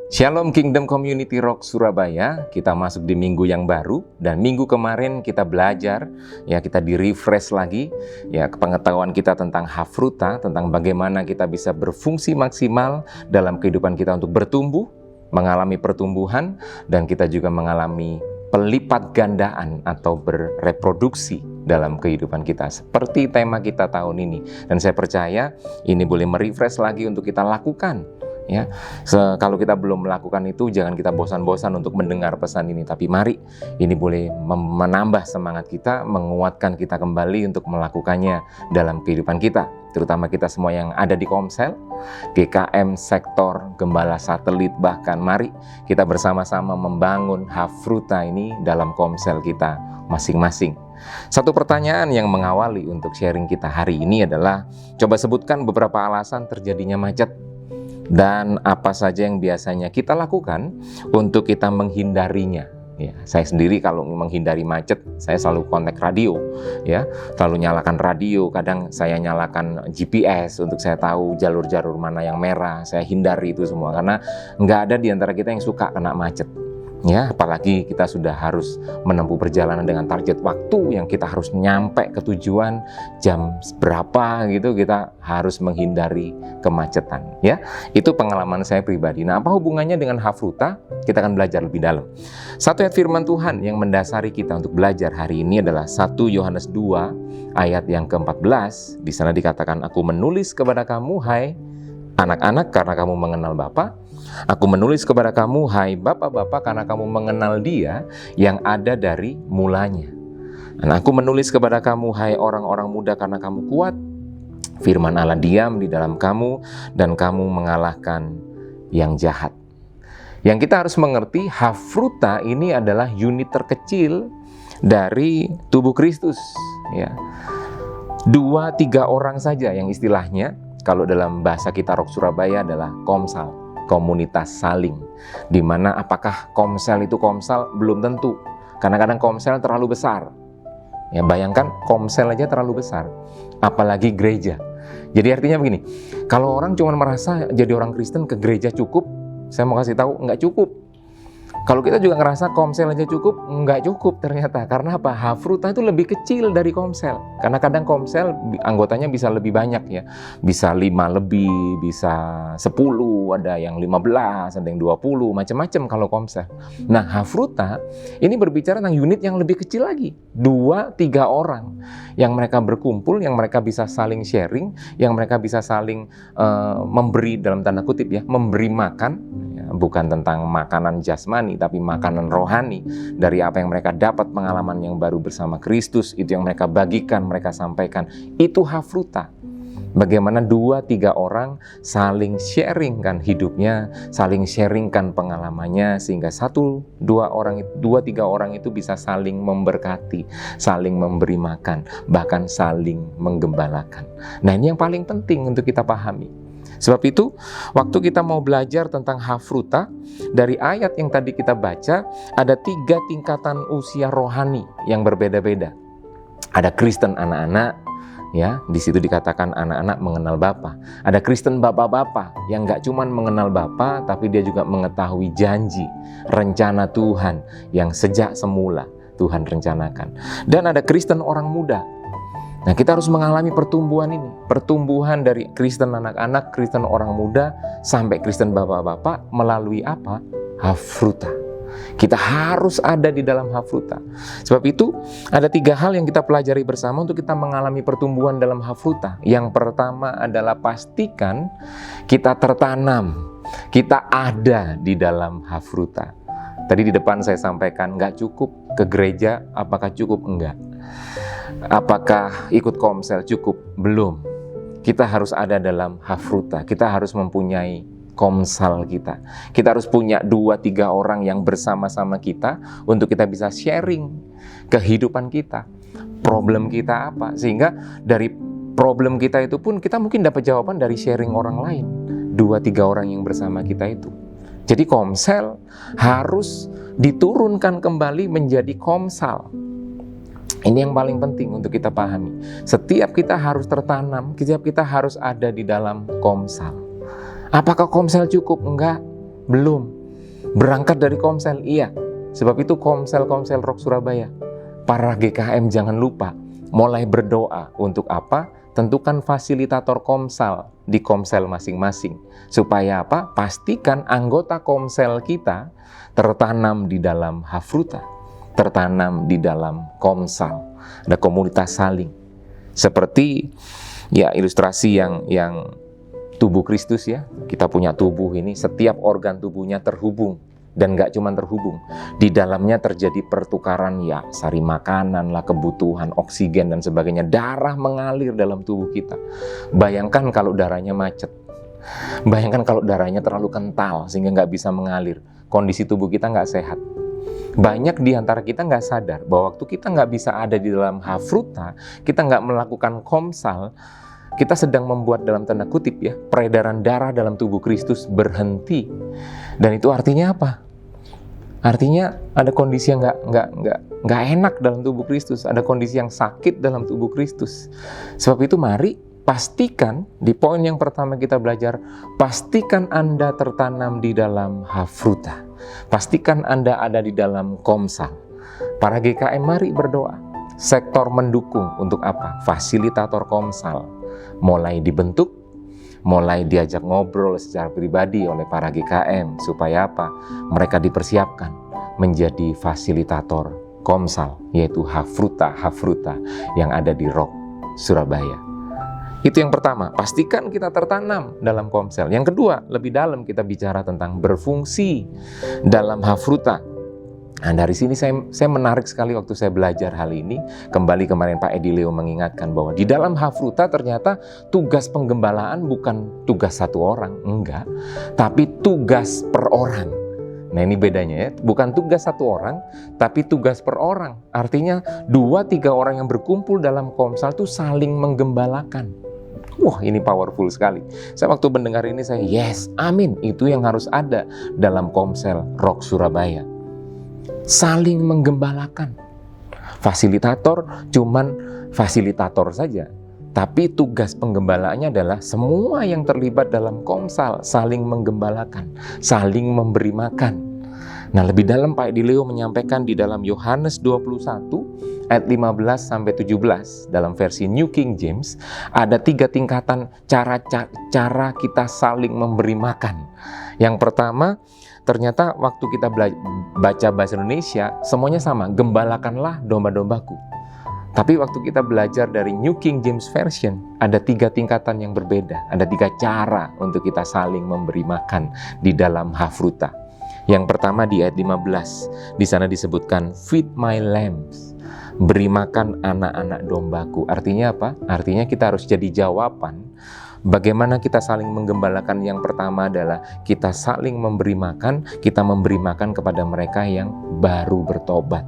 Shalom Kingdom Community Rock Surabaya. Kita masuk di minggu yang baru, dan minggu kemarin kita belajar, ya, kita di-refresh lagi ya pengetahuan kita tentang Hafruta, tentang bagaimana kita bisa berfungsi maksimal dalam kehidupan kita untuk bertumbuh, mengalami pertumbuhan, dan kita juga mengalami pelipat gandaan atau berreproduksi dalam kehidupan kita, seperti tema kita tahun ini. Dan saya percaya ini boleh merefresh lagi untuk kita lakukan. Ya, kalau kita belum melakukan itu, jangan kita bosan-bosan untuk mendengar pesan ini. Tapi mari, ini boleh menambah semangat kita, menguatkan kita kembali untuk melakukannya dalam kehidupan kita. Terutama kita semua yang ada di Komsel, GKM, sektor, gembala satelit, bahkan mari kita bersama-sama membangun Hafruta ini dalam Komsel kita masing-masing. Satu pertanyaan yang mengawali untuk sharing kita hari ini adalah, coba sebutkan beberapa alasan terjadinya macet. Dan apa saja yang biasanya kita lakukan untuk kita menghindarinya. Ya, saya sendiri kalau menghindari macet, saya selalu kontak radio, ya, selalu nyalakan radio. Kadang saya nyalakan GPS untuk saya tahu jalur-jalur mana yang merah. Saya hindari itu semua karena nggak ada di antara kita yang suka kena macet. Ya, apalagi kita sudah harus menempuh perjalanan dengan target waktu yang kita harus nyampe ke tujuan jam berapa gitu, kita harus menghindari kemacetan. Ya, itu pengalaman saya pribadi. Nah, apa hubungannya dengan Hafruta? Kita akan belajar lebih dalam. Satu ayat firman Tuhan yang mendasari kita untuk belajar hari ini adalah 1 Yohanes 2 ayat yang ke-14. Di sana dikatakan, "Aku menulis kepada kamu, hai anak-anak, karena kamu mengenal Bapa. Aku menulis kepada kamu, hai bapak-bapak, karena kamu mengenal Dia yang ada dari mulanya. Dan aku menulis kepada kamu, hai orang-orang muda, karena kamu kuat. Firman Allah diam di dalam kamu, dan kamu mengalahkan yang jahat." Yang kita harus mengerti, Hafruta ini adalah unit terkecil dari tubuh Kristus. Ya, 2-3 orang saja yang istilahnya, kalau dalam bahasa kita Rock Surabaya adalah Komsal, komunitas saling. Dimana apakah Komsel itu Komsel? Belum tentu. Kadang-kadang Komsel terlalu besar. Ya, bayangkan Komsel aja terlalu besar, apalagi gereja. Jadi artinya begini, kalau orang cuma merasa jadi orang Kristen ke gereja cukup, saya mau kasih tahu, nggak cukup. Kalau kita juga ngerasa Komsel aja cukup, nggak cukup ternyata. Karena apa? Hafruta itu lebih kecil dari Komsel. Karena kadang Komsel anggotanya bisa lebih banyak ya. Bisa 5 lebih, bisa 10, ada yang 15, ada yang 20, macam-macam kalau Komsel. Nah, Hafruta ini berbicara tentang unit yang lebih kecil lagi. 2-3 orang yang mereka berkumpul, yang mereka bisa saling sharing, yang mereka bisa saling memberi, dalam tanda kutip ya, memberi makan. Bukan tentang makanan jasmani, tapi makanan rohani dari apa yang mereka dapat, pengalaman yang baru bersama Kristus, itu yang mereka bagikan, mereka sampaikan. Itu Hafruta. Bagaimana 2-3 orang saling sharingkan hidupnya, saling sharingkan pengalamannya, sehingga 2-3 orang itu bisa saling memberkati, saling memberi makan, bahkan saling menggembalakan. Nah, ini yang paling penting untuk kita pahami. Sebab itu, waktu kita mau belajar tentang Hafruta, dari ayat yang tadi kita baca, ada 3 tingkatan usia rohani yang berbeda-beda. Ada Kristen anak-anak, ya, di situ dikatakan anak-anak mengenal Bapa. Ada Kristen bapak-bapak yang gak cuma mengenal Bapa, tapi dia juga mengetahui janji, rencana Tuhan yang sejak semula Tuhan rencanakan. Dan ada Kristen orang muda. Nah, kita harus mengalami pertumbuhan ini. Pertumbuhan dari Kristen anak-anak, Kristen orang muda, sampai Kristen bapak-bapak melalui apa? Hafruta. Kita harus ada di dalam Hafruta. Sebab itu, ada 3 hal yang kita pelajari bersama untuk kita mengalami pertumbuhan dalam Hafruta. Yang pertama adalah pastikan kita tertanam, kita ada di dalam Hafruta. Tadi di depan saya sampaikan, nggak cukup ke gereja, apakah cukup? Enggak. Apakah ikut Komsel cukup? Belum. Kita harus ada dalam Hafruta. Kita harus mempunyai Komsel kita. Kita harus punya 2-3 orang yang bersama-sama kita untuk kita bisa sharing kehidupan kita. Problem kita apa? Sehingga dari problem kita itu pun kita mungkin dapat jawaban dari sharing orang lain. 2-3 orang yang bersama kita itu. Jadi Komsel harus diturunkan kembali menjadi Komsal. Ini yang paling penting untuk kita pahami. Setiap kita harus tertanam, setiap kita harus ada di dalam Komsal. Apakah Komsel cukup? Enggak, belum. Berangkat dari Komsel, iya. Sebab itu Komsel Rock Surabaya, para GKM jangan lupa mulai berdoa untuk apa? Tentukan fasilitator Komsel di Komsel masing-masing. Supaya apa? Pastikan anggota Komsel kita tertanam di dalam Hafruta, tertanam di dalam Komsel. Ada komunitas saling. Seperti ya ilustrasi yang tubuh Kristus ya. Kita punya tubuh ini, setiap organ tubuhnya terhubung. Dan gak cuma terhubung, di dalamnya terjadi pertukaran ya, sari makanan lah, kebutuhan, oksigen dan sebagainya. Darah mengalir dalam tubuh kita. Bayangkan kalau darahnya macet. Bayangkan kalau darahnya terlalu kental sehingga gak bisa mengalir. Kondisi tubuh kita gak sehat. Banyak di antara kita gak sadar bahwa waktu kita gak bisa ada di dalam Hafruta, kita gak melakukan Komsal, kita sedang membuat dalam tanda kutip ya, peredaran darah dalam tubuh Kristus berhenti. Dan itu artinya apa? Artinya ada kondisi yang nggak enak dalam tubuh Kristus, ada kondisi yang sakit dalam tubuh Kristus. Sebab itu mari pastikan, di poin yang pertama kita belajar, pastikan Anda tertanam di dalam Hafruta. Pastikan Anda ada di dalam Komsel. Para GKM mari berdoa. Sektor mendukung untuk apa? Fasilitator Komsel. Mulai dibentuk, mulai diajak ngobrol secara pribadi oleh para GKM. Supaya apa? Mereka dipersiapkan menjadi fasilitator Komsel, yaitu Hafruta yang ada di Rock Surabaya. Itu yang pertama, pastikan kita tertanam dalam Komsel. Yang kedua, lebih dalam kita bicara tentang berfungsi dalam Hafruta. Nah, dari sini saya menarik sekali waktu saya belajar hal ini. Kembali kemarin Pak Edi Leo mengingatkan bahwa di dalam Hafruta ternyata tugas penggembalaan bukan tugas satu orang, enggak, tapi tugas per orang. Nah ini bedanya ya, bukan tugas satu orang, tapi tugas per orang. Artinya 2-3 orang yang berkumpul dalam Komsel itu saling menggembalakan. Wah ini powerful sekali. Saya waktu mendengar ini saya yes, amin, itu yang harus ada dalam Komsel Rock Surabaya. Saling menggembalakan. Fasilitator cuman fasilitator saja, tapi tugas penggembalaannya adalah semua yang terlibat dalam Komsel saling menggembalakan, saling memberi makan. Nah, lebih dalam Pak Edi Leo menyampaikan di dalam Yohanes 21 ayat 15 sampai 17 dalam versi New King James, ada 3 tingkatan cara kita saling memberi makan. Yang pertama, ternyata waktu kita baca bahasa Indonesia, semuanya sama, gembalakanlah domba-dombaku. Tapi waktu kita belajar dari New King James Version, ada 3 tingkatan yang berbeda. Ada 3 cara untuk kita saling memberi makan di dalam Hafruta. Yang pertama di ayat 15, di sana disebutkan, feed my lambs, beri makan anak-anak dombaku. Artinya apa? Artinya kita harus jadi jawaban. Bagaimana kita saling menggembalakan? Yang pertama adalah kita saling memberi makan, kita memberi makan kepada mereka yang baru bertobat.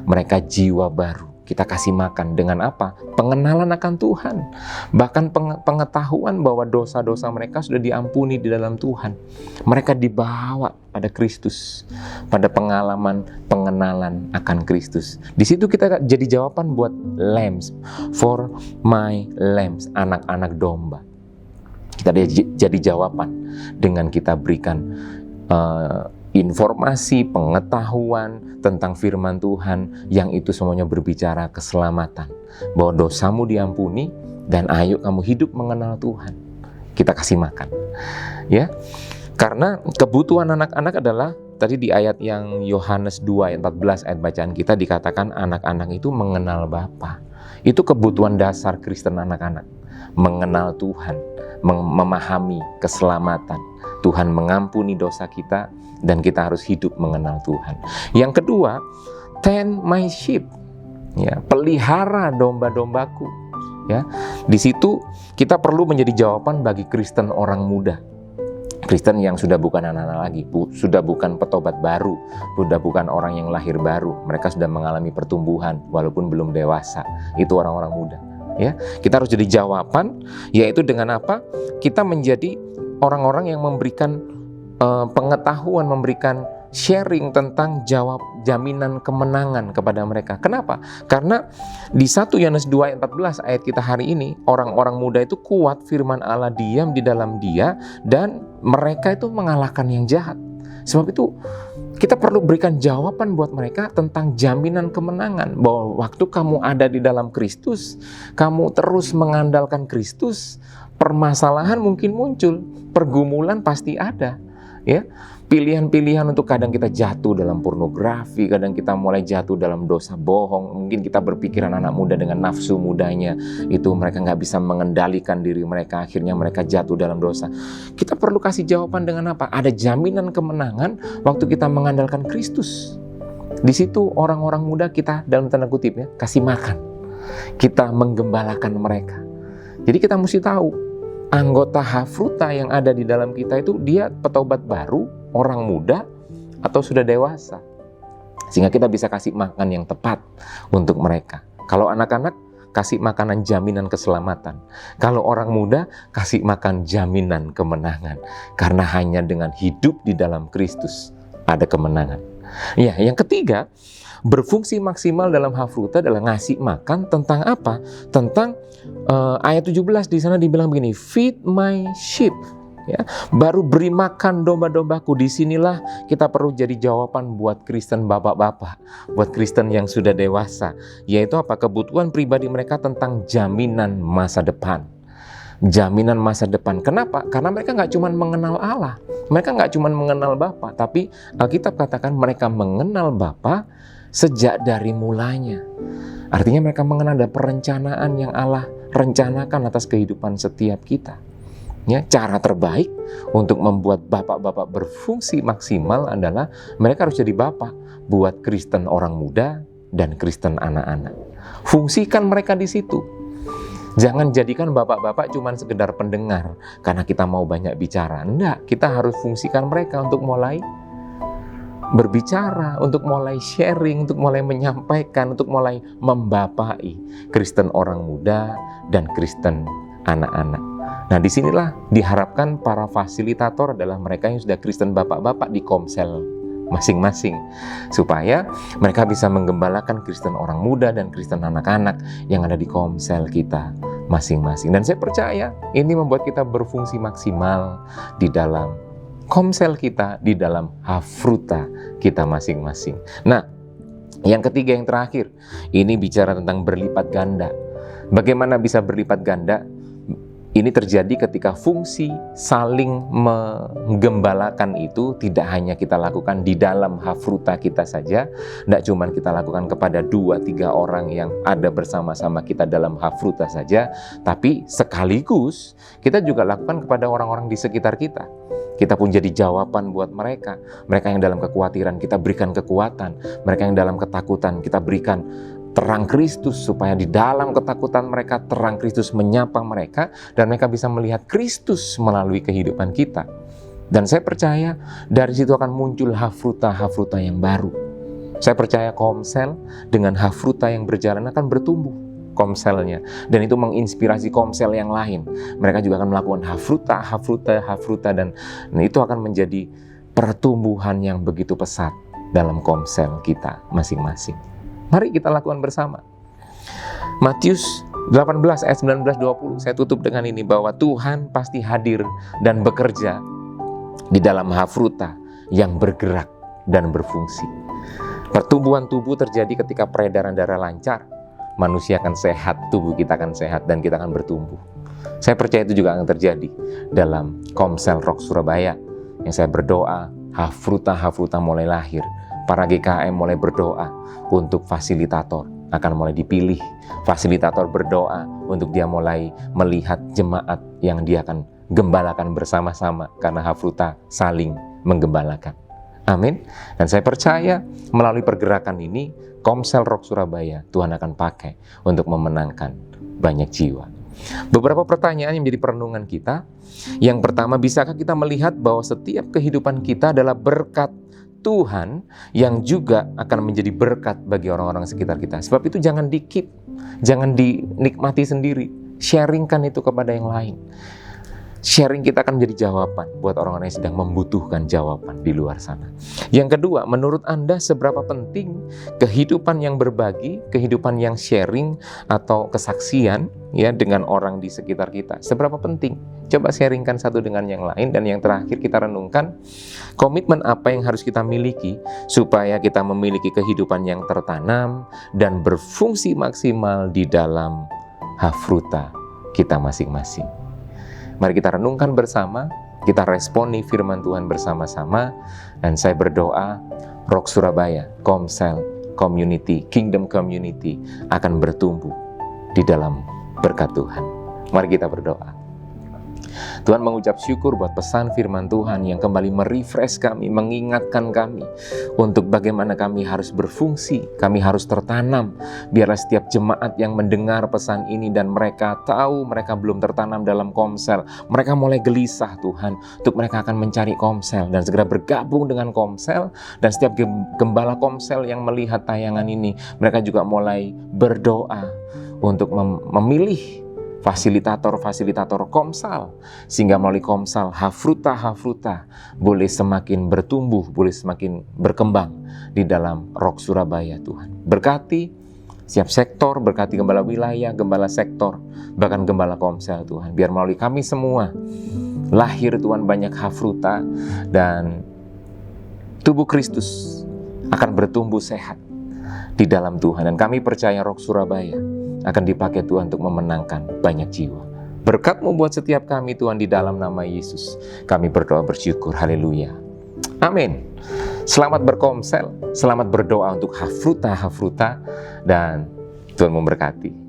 Mereka jiwa baru. Kita kasih makan dengan apa? Pengenalan akan Tuhan. Bahkan pengetahuan bahwa dosa-dosa mereka sudah diampuni di dalam Tuhan. Mereka dibawa pada Kristus, pada pengalaman pengenalan akan Kristus. Di situ kita jadi jawaban buat lambs, for my lambs, anak-anak domba. Kita jadi jawaban dengan kita berikan informasi, pengetahuan tentang firman Tuhan yang itu semuanya berbicara keselamatan, bahwa dosamu diampuni dan ayo kamu hidup mengenal Tuhan. Kita kasih makan, ya. Karena kebutuhan anak-anak adalah tadi di ayat yang Yohanes 2 ayat 14 ayat bacaan kita dikatakan anak-anak itu mengenal Bapa. Itu kebutuhan dasar Kristen anak-anak, mengenal Tuhan, memahami keselamatan. Tuhan mengampuni dosa kita dan kita harus hidup mengenal Tuhan. Yang kedua, tend my sheep, ya, pelihara domba-dombaku. Ya, di situ kita perlu menjadi jawaban bagi Kristen orang muda. Kristen yang sudah bukan anak-anak lagi, sudah bukan petobat baru, sudah bukan orang yang lahir baru. Mereka sudah mengalami pertumbuhan walaupun belum dewasa. Itu orang-orang muda. Ya, kita harus jadi jawaban, yaitu dengan apa? Kita menjadi orang-orang yang memberikan pengetahuan, memberikan sharing tentang jaminan kemenangan kepada mereka. Kenapa? Karena di 1 Yohanes 2 ayat 14 ayat kita hari ini, orang-orang muda itu kuat, firman Allah diam di dalam dia, dan mereka itu mengalahkan yang jahat. Sebab itu kita perlu berikan jawaban buat mereka tentang jaminan kemenangan. Bahwa waktu kamu ada di dalam Kristus, kamu terus mengandalkan Kristus, permasalahan mungkin muncul, pergumulan pasti ada. Ya, pilihan-pilihan untuk kadang kita jatuh dalam pornografi, kadang kita mulai jatuh dalam dosa bohong. Mungkin kita berpikiran anak muda dengan nafsu mudanya, itu mereka nggak bisa mengendalikan diri mereka, akhirnya mereka jatuh dalam dosa. Kita perlu kasih jawaban dengan apa? Ada jaminan kemenangan waktu kita mengandalkan Kristus. Di situ orang-orang muda kita, dalam tanda kutip ya, kasih makan. Kita menggembalakan mereka. Jadi kita mesti tahu, anggota Hafruta yang ada di dalam kita itu dia petobat baru, orang muda, atau sudah dewasa. Sehingga kita bisa kasih makan yang tepat untuk mereka. Kalau anak-anak, kasih makanan jaminan keselamatan. Kalau orang muda, kasih makan jaminan kemenangan. Karena hanya dengan hidup di dalam Kristus ada kemenangan. Ya, yang ketiga, berfungsi maksimal dalam Hafruta adalah ngasih makan tentang apa? Tentang ayat 17 di sana dibilang begini, feed my sheep. Ya, baru beri makan domba-dombaku. Disinilah kita perlu jadi jawaban buat Kristen bapak-bapak, buat Kristen yang sudah dewasa, yaitu apa? Kebutuhan pribadi mereka tentang jaminan masa depan. Jaminan masa depan. Kenapa? Karena mereka nggak cuma mengenal Allah, mereka nggak cuma mengenal Bapa, tapi Alkitab katakan mereka mengenal Bapa sejak dari mulanya. Artinya mereka mengenal ada perencanaan yang Allah rencanakan atas kehidupan setiap kita. Ya, cara terbaik untuk membuat bapak-bapak berfungsi maksimal adalah mereka harus jadi bapak buat Kristen orang muda dan Kristen anak-anak. Fungsikan mereka di situ. Jangan jadikan bapak-bapak cuma sekedar pendengar karena kita mau banyak bicara. Enggak, kita harus fungsikan mereka untuk mulai berbicara, untuk mulai sharing, untuk mulai menyampaikan, untuk mulai membapai Kristen orang muda dan Kristen anak-anak. Nah, disinilah diharapkan para fasilitator adalah mereka yang sudah Kristen bapak-bapak di komsel masing-masing, supaya mereka bisa menggembalakan Kristen orang muda dan Kristen anak-anak yang ada di komsel kita masing-masing. Dan saya percaya ini membuat kita berfungsi maksimal di dalam komsel kita, di dalam Hafruta kita masing-masing. Nah, yang ketiga, yang terakhir, ini bicara tentang berlipat ganda. Bagaimana bisa berlipat ganda? Ini terjadi ketika fungsi saling menggembalakan itu tidak hanya kita lakukan di dalam Hafruta kita saja, tidak cuma kita lakukan kepada 2-3 orang yang ada bersama-sama kita dalam Hafruta saja, tapi sekaligus kita juga lakukan kepada orang-orang di sekitar kita. Kita pun jadi jawaban buat mereka. Mereka yang dalam kekhawatiran, kita berikan kekuatan. Mereka yang dalam ketakutan, kita berikan terang Kristus, supaya di dalam ketakutan mereka, terang Kristus menyapa mereka, dan mereka bisa melihat Kristus melalui kehidupan kita. Dan saya percaya dari situ akan muncul Hafruta-Hafruta yang baru. Saya percaya komsel dengan Hafruta yang berjalan akan bertumbuh komselnya, dan itu menginspirasi komsel yang lain. Mereka juga akan melakukan Hafruta, dan itu akan menjadi pertumbuhan yang begitu pesat dalam komsel kita masing-masing. Mari kita lakukan bersama. Matius 18 ayat 19-20, saya tutup dengan ini, bahwa Tuhan pasti hadir dan bekerja di dalam Hafruta yang bergerak dan berfungsi. Pertumbuhan tubuh terjadi ketika peredaran darah lancar, manusia akan sehat, tubuh kita akan sehat, dan kita akan bertumbuh. Saya percaya itu juga akan terjadi dalam Komsel Rock Surabaya, yang saya berdoa Hafruta mulai lahir. Para GKM mulai berdoa untuk fasilitator akan mulai dipilih. Fasilitator berdoa untuk dia mulai melihat jemaat yang dia akan gembalakan bersama-sama, karena Hafruta saling menggembalakan. Amin. Dan saya percaya melalui pergerakan ini, Komsel Rock Surabaya Tuhan akan pakai untuk memenangkan banyak jiwa. Beberapa pertanyaan yang menjadi perenungan kita. Yang pertama, bisakah kita melihat bahwa setiap kehidupan kita adalah berkat Tuhan yang juga akan menjadi berkat bagi orang-orang sekitar kita? Sebab itu jangan di-keep, jangan dinikmati sendiri, sharingkan itu kepada yang lain. Sharing kita akan menjadi jawaban buat orang-orang yang sedang membutuhkan jawaban di luar sana. Yang kedua, menurut Anda seberapa penting kehidupan yang berbagi, kehidupan yang sharing atau kesaksian ya dengan orang di sekitar kita. Seberapa penting? Coba sharingkan satu dengan yang lain. Dan yang terakhir kita renungkan, komitmen apa yang harus kita miliki supaya kita memiliki kehidupan yang tertanam dan berfungsi maksimal di dalam hafruta kita masing-masing. Mari kita renungkan bersama, kita responi firman Tuhan bersama-sama. Dan saya berdoa, Rock Surabaya, Komsel, Community, Kingdom Community akan bertumbuh di dalam berkat Tuhan. Mari kita berdoa. Tuhan, mengucap syukur buat pesan firman Tuhan yang kembali merefresh kami, mengingatkan kami untuk bagaimana kami harus berfungsi, kami harus tertanam. Biarlah setiap jemaat yang mendengar pesan ini dan mereka tahu mereka belum tertanam dalam Komsel, mereka mulai gelisah Tuhan, untuk mereka akan mencari Komsel dan segera bergabung dengan Komsel. Dan setiap gembala Komsel yang melihat tayangan ini, mereka juga mulai berdoa untuk memilih fasilitator Komsel, sehingga melalui Komsel hafruta boleh semakin bertumbuh, boleh semakin berkembang di dalam Rock Surabaya. Tuhan berkati setiap sektor, berkati gembala wilayah, gembala sektor, bahkan gembala Komsel Tuhan. Biar melalui kami semua lahir Tuhan banyak hafruta dan tubuh Kristus akan bertumbuh sehat di dalam Tuhan. Dan kami percaya Rock Surabaya akan dipakai Tuhan untuk memenangkan banyak jiwa. Berkat-Mu buat setiap kami Tuhan, di dalam nama Yesus kami berdoa bersyukur. Haleluya. Amin. Selamat berkomsel, selamat berdoa untuk hafruta, dan Tuhan memberkati.